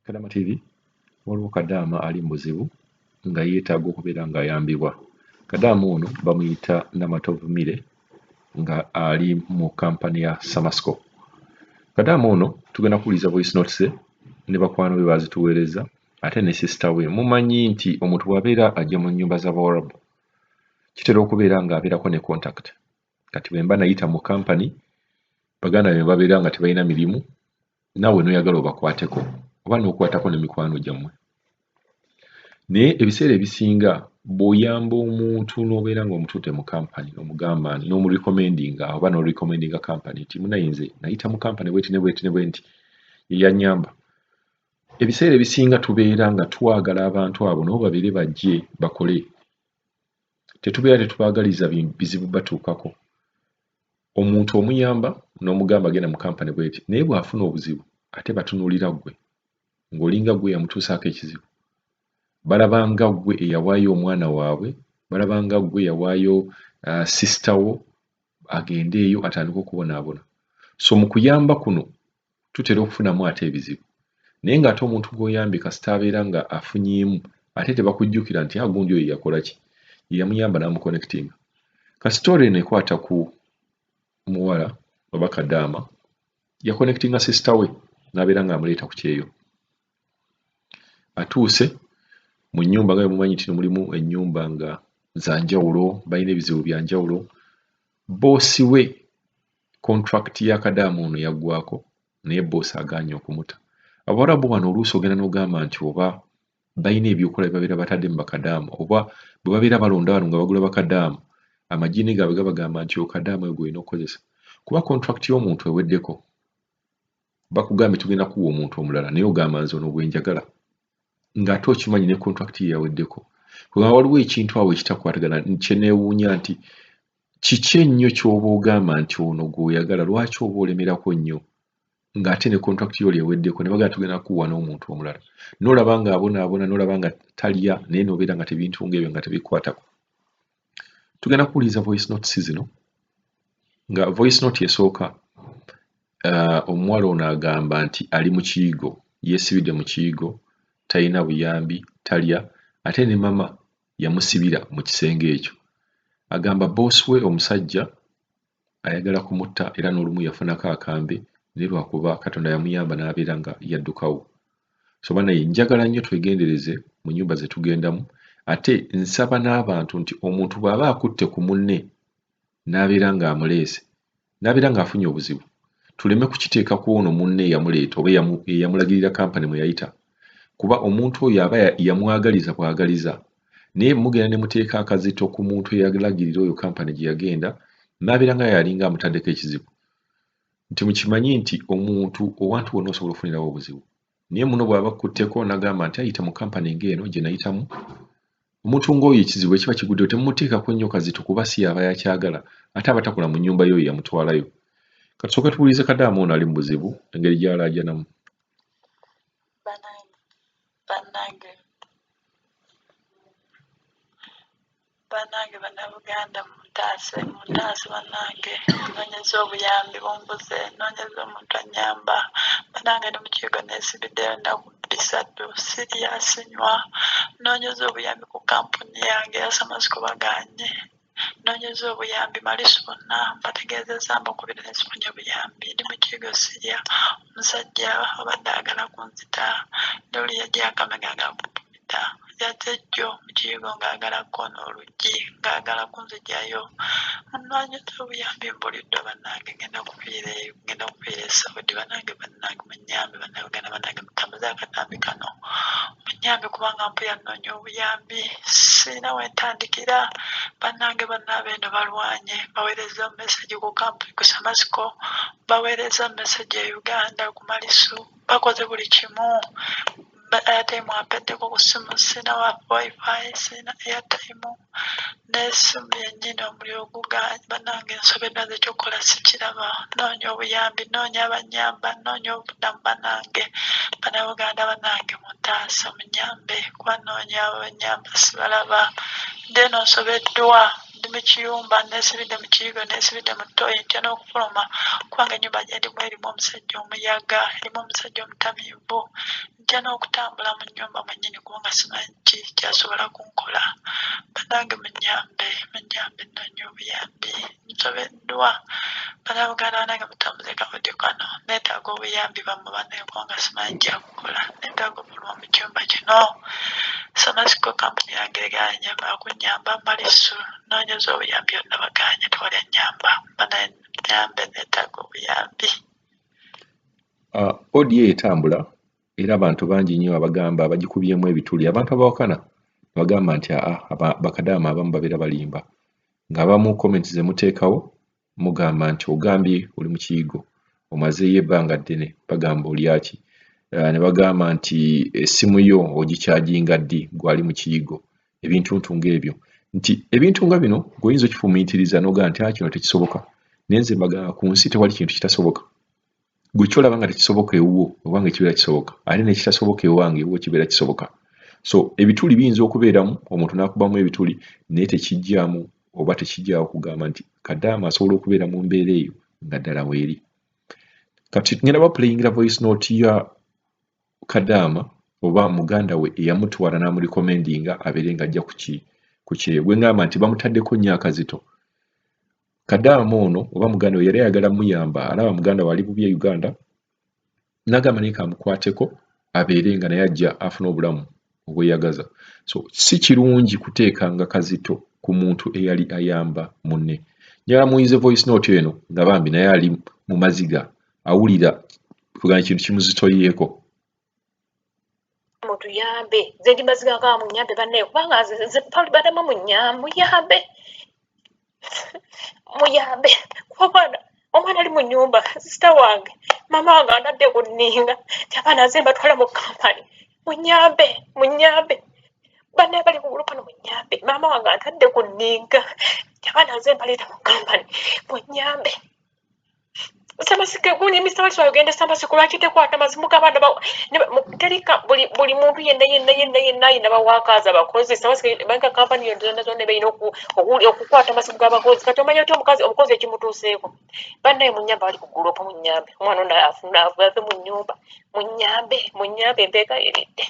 Kadaama TV waliwo Kadaama ali muzibu nga yeetaaga okubeera ng'ayambibwa. Kadaama ono bamuyita Namatobumire nga ali mu kampani ya Samasco. Kadaama ono tugenda kuwuliza voice notes ne bakwano be bazituweereza ate ne sisita we. Mumanyi nti omuntu bw'abeera ajja mu nnyumba z'Abawarabu kitera okubeera ng'abeerako ne contact. Kati bwe mba nayita mu kampani baganda be babeera nga tebalina mirimu naawe n'oyagala obakwateko oba n'okwatako ne mikwano gyammwe. Naye ebiseera ebisinga bw'oyamba omuntu n'obeera ng'omutuute mu kampani n'omugamba n'omurekomendinga oba n'orekomendinga kampani nti munayinze nayita mu kampani bweti ne bweti ne bweti yeyanyamba. Ebiseera ebisinga tubeera nga twagala abantu abo nabo babeere bajje bakole. Tetubeera tetubaagaliza bizibu batuukako. Omuntu omuyamba n'omugamba agenda mu kampani bweti naye bw'afuna obuzibu ate batunuulira ggwe ng'olinga ggwe yamutuusaako ekizibu. Balabanga ggwe eyawaayo omwana waabwe, balabanga ggwe yawaayo sisita wo agende eyo atandika okubonaabona. So mu kuyamba kuno tutera okufunamu ate ebizibu. Naye ng'ate omuntu gw'oyambye kasita abeera nga afunyeemu ate tebakujjukira nti gundi oyo yakola ki, ye yamuyamba n'amuconnectinga. Kasitoori eno ekwata ku muwala oba Kadaama yaconnectinga sisita we n'abeera ng'amuleeta ku kyeyo. Atuuse mu nnyumba nga mumanyi nti mulimu ennyumba nga za njawulo, balina ebizibu bya njawulo. Boosi we contract ya Kadaama ono yaggwako naye boosi agaanye okumuta. Abawarabu wano oluusi ogenda n'ogamba nti oba balina ebyokola bye babeera batadde mu bakadaama oba bwe babeera balonda wano nga bagula bakadaama amajiini gaabwe gabagamba nti Kadaama oyo gw'olina okukozesa. Kuba contract y'omuntu eweddeko bakugambye tugenda kuwa omuntu omulala naye ogamba nze ono gwenjagala ng'ate okimanyi ne contract ye yaweddeko. Kuba waliwo ekintu awo ekitakwatagana kye neewuunya nti kiki ennyo ky'oba ogamba nti ono gw'oyagala lwaki oba olemerako nnyo ng'ate ne contract yo eweddeko ne bagamba tugenda kuwa n'omuntu omulala. N'olaba ng'abonaabona n'olaba nga talya naye n'obeera nga ebintu ng'ebyo nga tebikwatako. Tugenda kuwuliza voice notes zino nga voice note esooka omuwala ono agamba nti ali mu kiyigo, yeesibidde mu kiyigo, talina buyambi, talya, ate ne mama yamusibira mu kisenge ekyo. Agamba boosi we omusajja ayagala kumutta era n'olumu yafunako akambe naye lwakuba Katonda yamuyamba n'abeera nga yaddukawo. So banaye njagala nnyo twegendereze mu nnyumba ze tugendamu ate nsaba n'abantu nti omuntu bw'aba akutte ku munne n'abeera ng'amuleese n'abeera ng'afunye obuzibu tuleme kukiteeka ku ono munne eyamuleeta oba eyamulagirira kampani mwe yayita. Kuba omuntu oyo aba yamwagaliza bw'agaliza naye mugenda ne muteeka akazito ku muntu eyalagirira oyo kampani gye yagenda n'abeera nga yalinga amutaddeko ekizibu. Nti mukimanyi nti omuntu owantu wonna osobola okufunirawo obuzibu naye muno bw'aba akutteko n'agamba nti ayita mu kampani ng'eno gye nayitamu omuntu ng'oyo ekizibu ekiba kiguddewo temumuteekako nnyo kazito kuba si yaba yakyagala ate abatakola mu nnyumba yo yamutwalayo. Katusooke tuwulize Kadaama ono ali mu buzibu engeri gy'alaajanamu. Bannange bannabuganda muntaase bannange noonyeza obuyambi bumbuze noonyeza omuntu annyamba bannange ne mu kiyigo neesibiddeyo ennaku 3 siriyasinywa noonyeza obuyambi ku kampuni yange ya Samasco bagaanye noonyeza obuyambi malisu bonna mbategeezezza mbakubira ne sifunye obuyambi ndi mu kiyigo sirya omusajja obadde agala kunzita ndoli yajja akamega ng'akupita yadde jjo mu kiyigo ng'agala kkoona oluggi ng'agala kunzigyayo noonyeza obuyambi mbuliddwa bannange ngenda kufiira e Saudi bannange munyambe bannabuganda bannange mutambuze akatambi kano munyambe kubanga mpuya nnoonya obuyambi sirina wentandikira bannange bannaabe eno balwanye baweereza message ku kampuni ku Samasco baweereza message e Uganda ku Malisu bakoze buli kimu. Airtime ampeddeko ku ssimu sina wifi sina airtime n'essimu yennyini omuliro guganye bannange nsobedde nze kyokkola sikiraba noonya obuyambi noonya abanyamba noonya obuddamu bannange bannabuganda bannange muntaase munyambe kuba noonya abanyamba sibalaba nde eno nsobeddwa ndi mu kiyumba neesibidde mu kiyigo neesibidde mu ttooyi ntya n'okufuluma kubanga ennyumba gye ndimu erimu omusajja omuyaga erimu omusajja omutamiivu nja n'okutambula mu nnyumba mwennyini kubanga simanyi ki kyasobola kunkola. Bannange munyambe nnonye obuyambi. Nsobeddwa. Bannabuganda bannange mutambuze kabudio kano. Neetaaga obuyambi bammwe bannange kubanga simanyi kyakukola. Neetaaga okuluma mu kyumba kino. Samasiko kampuni yange eganyamba kunyamba malisu. Noonyeza obuyambi yonna baganye tewali annyamba. Bannange munyambe neetaaga obuyambi. Odiyo etambula era abantu bangi nnyo abagamba abagikubyemu ebituli. Abantu abawakana bagamba nti bakadaama abamu babeera balimba. Ng'abamu comments ze muteekawo mugamba nti ogambye oli mu kiyigo omazeeyo ebbanga ddene bagamba olyaki. Ne bagamba nti essimu yo ogikyaginga ddi gwali mu kiyigo. Ebintuntu ng'ebyo nti ebintu nga bino gw'oyinza okifumiitiriza n'ogamba nti kino tekisoboka. Naye nze mbagamba ku nsi tewali kintu kitasoboka. Gwe kyolaba nga tekisoboka ewuwo obange kibeera kisoboka, ate nekitasoboka ewange ewuwo kibeera kisoboka. So ebituli biyinza okubeeramu omuntu n'akubamu ebituli naye tekijjaamu oba tekijjaawo kugamba nti Kadaama asobola okubeera mu mbeera eyo nga ddala weeri. Kati ngenda baplayingira voice note ya Kadaama oba muganda we eyamutwala n'amurecommendinga abeere nga ajja ku kire. Gwe ngamba nti bamutaddeko nnyo akazito. Kadaama ono oba muganda we yali ayagala muyamba, alaba muganda we ali bubi e Uganda, n'agamba naye kamukwateko abeere nga naye ajja afuna obulamu obweyagaza. So si kirungi kuteekanga kazito ku muntu eyali ayamba munne. Njala muyize voice note eno nga bambi naye ali mu maziga awulira kugana kintu kimuzitoyeeko. Mutuyambe nze ndi maziga nga munyambe banne kubanga nze pali badama muyambe muyambe omwana ali mu nnyumba sisita wange mama wange andadde kunninga ti abaana nze mbatwala mu kampani munyambe banne bali ku gulupu no munyambe mama wange antadde kunninga ti abaana nze mbaleeta mu kampani munyambe. Samasike guni Mr. Watson ogenda Samasike lwaki tekwata mazimu g'abaana terika buli muntu yenna ayina bawakaazi abakozi Samasike banka kampani yonna zonna balina okukwata mazimu g'abakozi kati omanya oti omukozi ekimutuuseeko bannaye munyamba bali ku gulopu munyambe omwana ono ave mu nnyumba munyambe empeeka eridde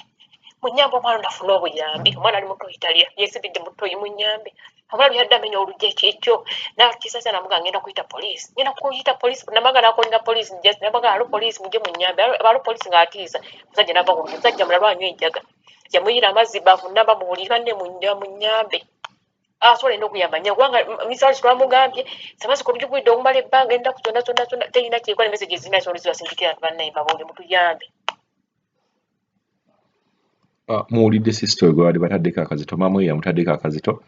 munyambe omwana ono afuna obuyambi omwana ali mutoyi talya yeesibidde mutoyi munyambe omwana yadde amenya oluggi ekyo nakisasa namuga ngenda kuyita poliisi namaga nakolina poliisi namaga alo poliisi mujje munyambe alo poliisi ng'atiisa musajja nava ku musajja mulala anywa enjaga yamuyira amazzi baavu namba muwulira ne munyambe asobola enda okuyamba nnyo kubanga misali twamugambye Samasike obujugwidde okumala ebbanga enda ku zonna terina kirikola emesegi ezirina zibasindikira bannaye babuule mutuyambe. Muwulidde sisito gwe bali bataddeko akazito, maama we yamutaddeko akazito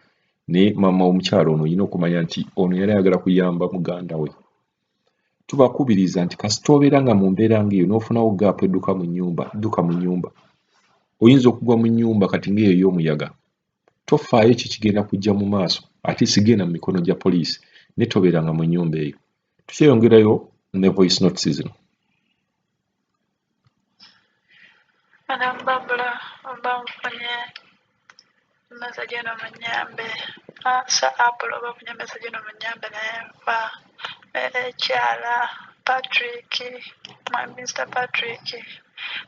naye maama omukyalo ono olina okumanya nti ono yali ayagala kuyamba muganda we. Tubakubiriza nti kasita obeera nga mu mbeera ng'eyo n'ofunawo gaapu edduka mu nnyumba oyinza okugwa mu nnyumba kati ng'eyo y'omuyaga, tofaayo kigenda kujja mu maaso ate sigenda mu mikono gya poliisi ne tobeeranga mu nnyumba eyo. Tukyeyongerayo ne voice notes zino. Madam Barbara obanfunye message eno munyambe sa Apple obafunye message eno munyambe naye nfa ekyala Patrick Mr. Patrick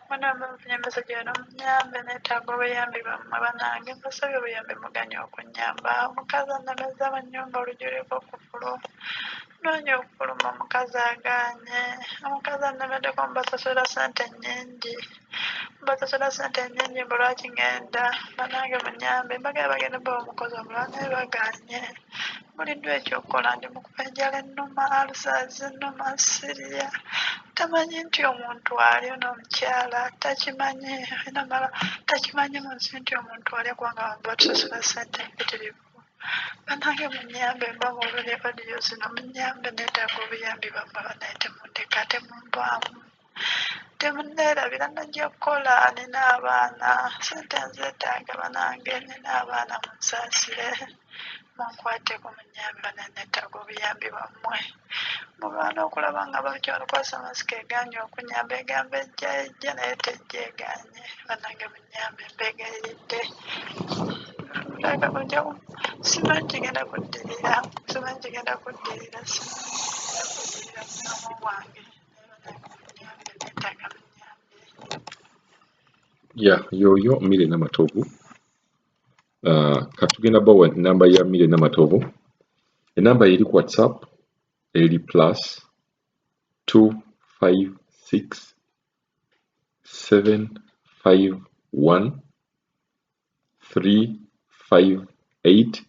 mwana obafunye message eno munyambe neetaaga obuyambi bammwe banange mbasabye obuyambi muganye okunyamba omukazi anameza mu nnyumba olujuliko okufulu noonya okufuluma omukazi aganye omukazi anameddeko mbasasula ssente nnyingi mbu lwaki ngenda banange munyambe mbagala bagenda bba omukozi omulala naye baganye buliddwa ekyokukola ndi mu kupenjala ennuma alsazi ennuma siriya tamanyi nti omuntu ali ono omukyala takimanyi takimanyi mu nsi nti omuntu ali kubanga batusasula ssente mpitirivu banange munyambe mba muolole odiyo zino munyambe neetaaga obuyambi bammwe banaye temundeka temunvaamu temunneerabira najja kukola nina abaana ssente nzeetaaga banange nina abaana munsaasire munkwateko munyambe banaye neetaaga obuyambi bammwe mulwana okulaba nga bakyalo kwa Samasike eganye okunyamba egamba ejja naye tejja eganye banange munyambe mbeegayiridde simanyi kigenda kuddirira mulamu bwange neetaaga munyambe. yoyo Mire Namatovu. Katugenda bawa namba ya Mire Namatovu. Enamba eri ku WhatsApp eri +256 751 358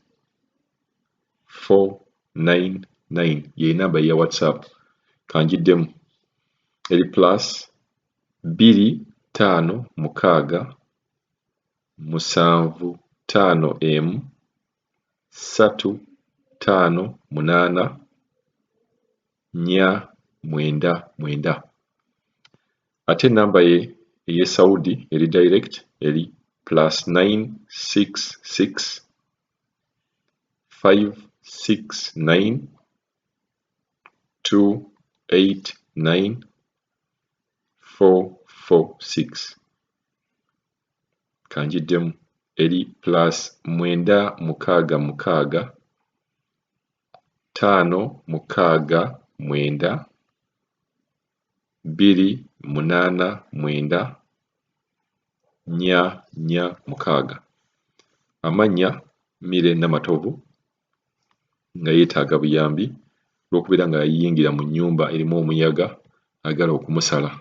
499 ye namba ya WhatsApp. Kanjiddemu eri +256 751 358 499. Ate namba ye Saudi eri direct eri +966 569 289 446. Kanjiddemu eri +966 569 289 446. Amannya Mire Namatovu nga yeetaaga buyambi lw'okubeera nga yayingira mu nnyumba erimu omuyaga agala okumusala.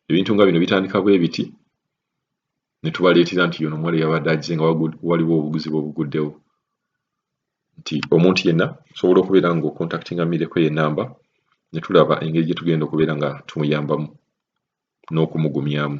Ebintu nga bino bitandika bwe biti ne tubaleetera nti yono omuwala yabadde agize nga waliwo obuguzi bw'obuguddewo. Nti omuntu yenna osobola okubeera nga okontaktinga Mireko ye namba ne tulaba engeri gye tugenda okubeera nga tumuyambamu n'okumugumyamu.